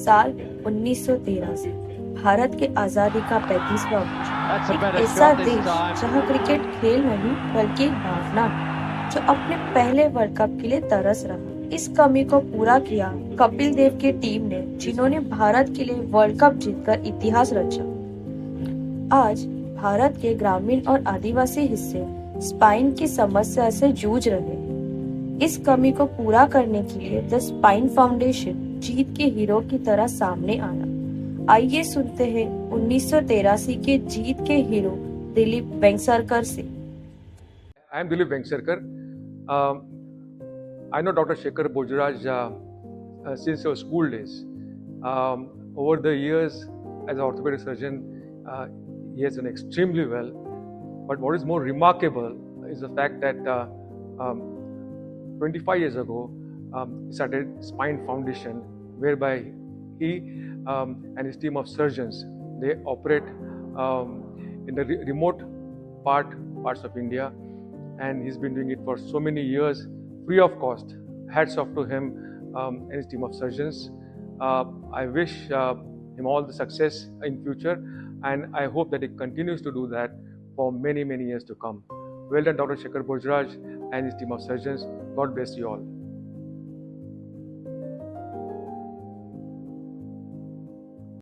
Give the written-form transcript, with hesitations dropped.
साल 1913 से भारत के आजादी का 35वां वर्ष। एक ऐसा देश जहां क्रिकेट खेल नहीं बल्कि एक भावना है, जो अपने पहले वर्ल्ड कप के लिए तरस रहा। इस कमी को पूरा किया कपिल देव की टीम ने, जिन्होंने भारत के लिए वर्ल्ड कप जीतकर इतिहास रचा। आज भारत के ग्रामीण और आदिवासी हिस्से स्पाइन की समस्या से जूझ रहे हैं। इस कमी को पूरा करने के लिए द स्पाइन फाउंडेशन जीत के हीरो की तरह सामने आया। आइए सुनते हैं 1983 के जीत के हीरो दिलीप वेंगसरकर से। I am Dilip Vengsarkar. I know Dr. Shekhar Bojraj since our school days. Over the years, as an orthopedic surgeon, he has done extremely well. But what is more remarkable is the fact that 25 years ago, he started Spine Foundation, whereby he and his team of surgeons, they operate in the remote parts of India, and he's been doing it for so many years, free of cost. Hats off to him and his team of surgeons. I wish him all the success in future, and I hope that he continues to do that for many, many years to come. Well done, Dr. Shekhar Bojraj and his team of surgeons. God bless you all.